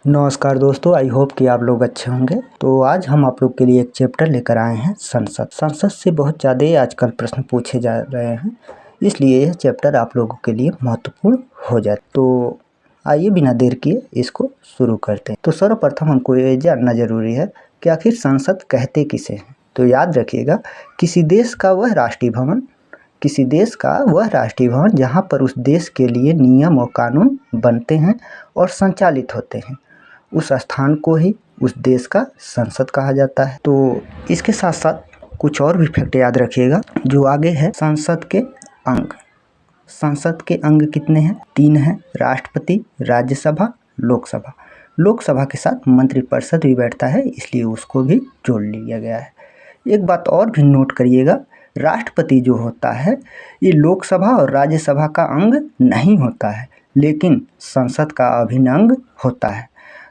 नमस्कार दोस्तों, I hope कि आप लोग अच्छे होंगे। तो आज हम आप लोग के लिए एक चैप्टर लेकर आए हैं संसद से बहुत ज़्यादा आजकल प्रश्न पूछे जा रहे हैं, इसलिए यह चैप्टर आप लोगों के लिए महत्वपूर्ण हो जाए। तो आइए बिना देर किए इसको शुरू करते हैं। तो सर्वप्रथम हमको ये जानना जरूरी है कि आखिर संसद कहते किसे हैं। तो याद रखिएगा, किसी देश का वह राष्ट्रीय भवन जहाँ पर उस देश के लिए नियम और कानून बनते हैं और संचालित होते हैं, उस स्थान को ही उस देश का संसद कहा जाता है। तो इसके साथ साथ कुछ और भी फैक्ट याद रखिएगा जो आगे है। संसद के अंग कितने हैं? 3 हैं। राष्ट्रपति, राज्यसभा, लोकसभा। लोकसभा के साथ मंत्रिपरिषद भी बैठता है, इसलिए उसको भी जोड़ लिया गया है। एक बात और भी नोट करिएगा, राष्ट्रपति जो होता है ये लोकसभा और राज्यसभा का अंग नहीं होता है, लेकिन संसद का अभिन्न अंग होता है।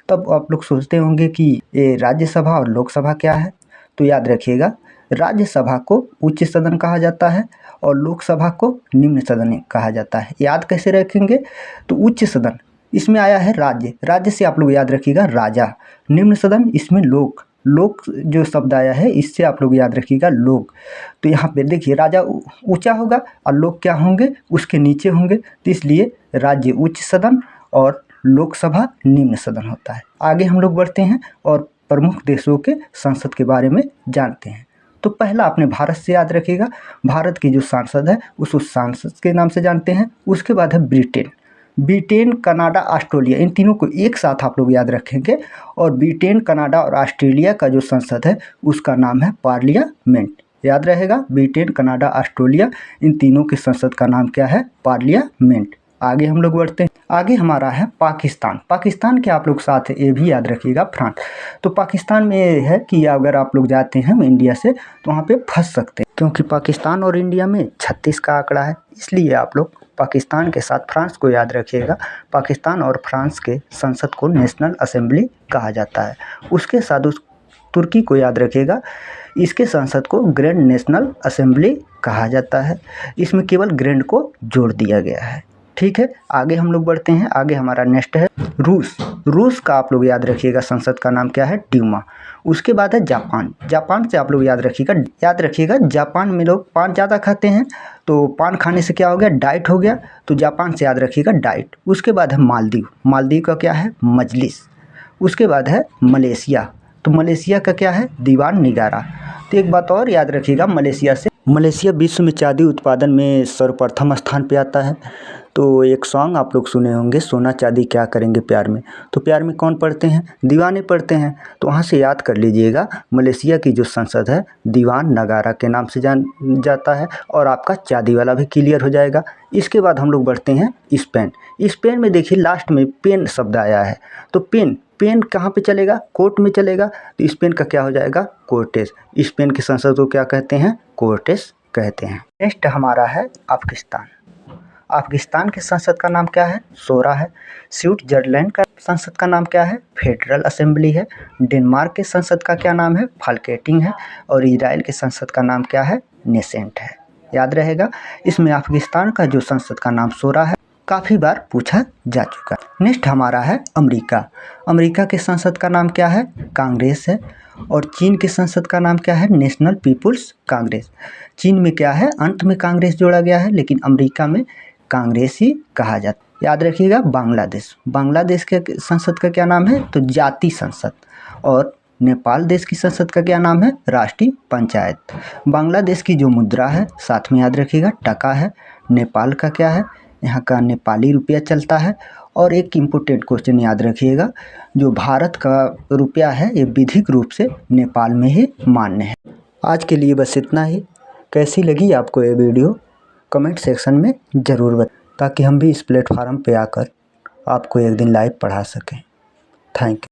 तब आप लोग सोचते होंगे कि ये राज्यसभा और लोकसभा क्या है। तो याद रखिएगा, राज्यसभा को उच्च सदन कहा जाता है और लोकसभा को निम्न सदन कहा जाता है। याद कैसे रखेंगे? तो उच्च सदन इसमें आया है राज्य से आप लोग याद रखिएगा राजा। निम्न सदन इसमें लोक जो शब्द आया है, इससे आप लोग याद रखिएगा लोक। तो यहाँ पे देखिए, राजा ऊंचा होगा और लोग क्या होंगे? उसके नीचे होंगे। तो इसलिए राज्य उच्च सदन और लोकसभा निम्न सदन होता है। आगे हम लोग बढ़ते हैं और प्रमुख देशों के संसद के बारे में जानते हैं। तो पहला आपने भारत से याद रखिएगा, भारत की जो सांसद है उस सांसद के नाम से जानते हैं। उसके बाद है ब्रिटेन, कनाडा, ऑस्ट्रेलिया। इन तीनों को एक साथ आप लोग याद रखेंगे। और ब्रिटेन, कनाडा और ऑस्ट्रेलिया का जो संसद है उसका नाम है पार्लियामेंट। याद रहेगा, ब्रिटेन, कनाडा, ऑस्ट्रेलिया, इन तीनों के संसद का नाम क्या है? पार्लियामेंट। आगे हम लोग बढ़ते हैं। आगे हमारा है पाकिस्तान के आप लोग साथ ये भी याद रखिएगा, फ्रांस। तो पाकिस्तान में ये है कि अगर आप लोग जाते हैं इंडिया से तो वहाँ पे फंस सकते हैं, क्योंकि पाकिस्तान और इंडिया में 36 का आंकड़ा है। इसलिए आप लोग पाकिस्तान के साथ फ्रांस को याद रखिएगा। पाकिस्तान और फ्रांस के संसद को नेशनल असेंबली कहा जाता है। उसके साथ उस तुर्की को याद रखिएगा, इसके संसद को ग्रैंड नेशनल असेंबली कहा जाता है। इसमें केवल ग्रैंड को जोड़ दिया गया है। ठीक है, आगे हम लोग बढ़ते हैं। आगे हमारा नेक्स्ट है रूस का आप लोग याद रखिएगा संसद का नाम क्या है? ड्यूमा। उसके बाद है जापान से आप लोग याद रखिएगा जापान में लोग पान ज़्यादा खाते हैं, तो पान खाने से क्या हो गया? डाइट हो गया। तो जापान से याद रखिएगा डाइट। उसके बाद है मालदीव का क्या है? मजलिस। उसके बाद है मलेशिया। तो मलेशिया का क्या है? दीवान निगारा। तो एक बात और याद रखिएगा, मलेशिया विश्व में चांदी उत्पादन में सर्वप्रथम स्थान पे आता है। तो एक सॉन्ग आप लोग सुने होंगे, सोना चांदी क्या करेंगे प्यार में। तो प्यार में कौन पढ़ते हैं? दीवाने पढ़ते हैं। तो वहाँ से याद कर लीजिएगा, मलेशिया की जो संसद है दीवान नगारा के नाम से जान जाता है, और आपका चांदी वाला भी क्लियर हो जाएगा। इसके बाद हम लोग बढ़ते हैं स्पेन में देखिए लास्ट में पेन शब्द आया है। तो पेन कहाँ पे चलेगा? कोर्ट में चलेगा। तो स्पेन का क्या हो जाएगा? कोर्टेस। स्पेन की संसद को क्या कहते हैं? कोर्टेस कहते हैं। नेक्स्ट हमारा है अफगानिस्तान के संसद का नाम क्या है? शोरा है। स्विट्जरलैंड का संसद का नाम क्या है? फेडरल असेंबली है। डेनमार्क के संसद का क्या नाम है? फाल्केटिंग है। और इजराइल के संसद का नाम क्या है? नेसेंट है। याद रहेगा, इसमें अफगानिस्तान का जो संसद का नाम शोरा है काफ़ी बार पूछा जा चुका है। नेक्स्ट हमारा है अमेरिका के संसद का नाम क्या है? कांग्रेस है। और चीन के संसद का नाम क्या है? National People's Congress. चीन में क्या है? अंत में कांग्रेस जोड़ा गया है, लेकिन अमेरिका में कांग्रेस ही कहा जाता है। याद रखिएगा, बांग्लादेश के संसद का क्या नाम है? तो जाति संसद। और नेपाल देश की संसद का क्या नाम है? राष्ट्रीय पंचायत। बांग्लादेश की जो मुद्रा है साथ में याद रखिएगा टका है। नेपाल का क्या है? यहाँ का नेपाली रुपया चलता है। और एक इम्पोर्टेंट क्वेश्चन याद रखिएगा, जो भारत का रुपया है ये विधिक रूप से नेपाल में ही मान्य है। आज के लिए बस इतना ही। कैसी लगी आपको ये वीडियो कमेंट सेक्शन में ज़रूर बताएं, ताकि हम भी इस प्लेटफार्म पे आकर आपको एक दिन लाइव पढ़ा सकें। Thank you.